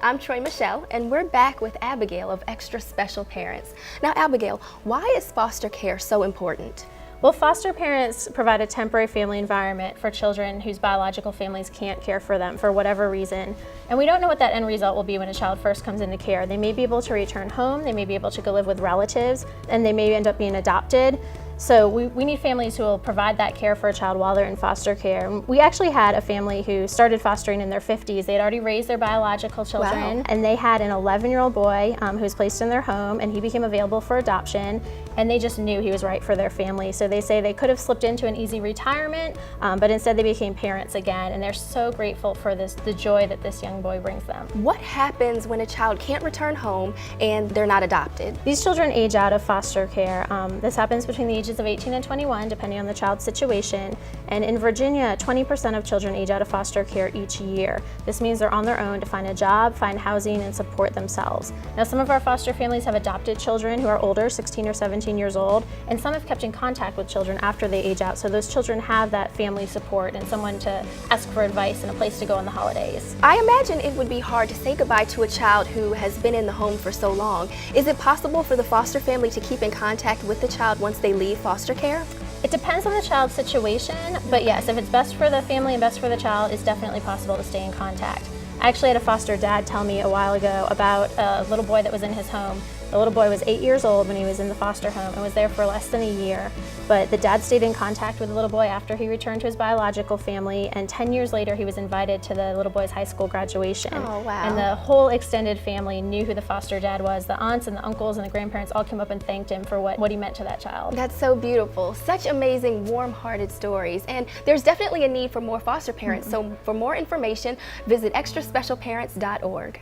I'm Troy Michelle, and we're back with Abigail of Extra Special Parents. Now, Abigail, why is foster care so important? Well, foster parents provide a temporary family environment for children whose biological families can't care for them for whatever reason. And we don't know what that end result will be when a child first comes into care. They may be able to return home, they may be able to go live with relatives, and they may end up being adopted. So we need families who will provide that care for a child while they're in foster care. We actually had a family who started fostering in their 50s. They had already raised their biological children, Wow. and they had an 11-year-old boy who was placed in their home, and he became available for adoption, and they just knew he was right for their family. So they say they could have slipped into an easy retirement, but instead they became parents again, and they're so grateful for the joy that this young boy brings them. What happens when a child can't return home and they're not adopted? These children age out of foster care. This happens between the ages of 18 and 21, depending on the child's situation. And in Virginia, 20% of children age out of foster care each year. This means they're on their own to find a job, find housing, and support themselves. Now, some of our foster families have adopted children who are older, 16 or 17 years old, and some have kept in contact with children after they age out, so those children have that family support and someone to ask for advice and a place to go on the holidays. I imagine it would be hard to say goodbye to a child who has been in the home for so long. Is it possible for the foster family to keep in contact with the child once they leave foster care? It depends on the child's situation, but yes, if it's best for the family and best for the child, it's definitely possible to stay in contact. I actually had a foster dad tell me a while ago about a little boy that was in his home. The little boy was 8 years old when he was in the foster home and was there for less than a year. But the dad stayed in contact with the little boy after he returned to his biological family, and 10 years later he was invited to the little boy's high school graduation. Oh, wow. And the whole extended family knew who the foster dad was. The aunts and the uncles and the grandparents all came up and thanked him for what he meant to that child. That's so beautiful. Such amazing, warm-hearted stories. And there's definitely a need for more foster parents. So for more information, visit extraspecialparents.org.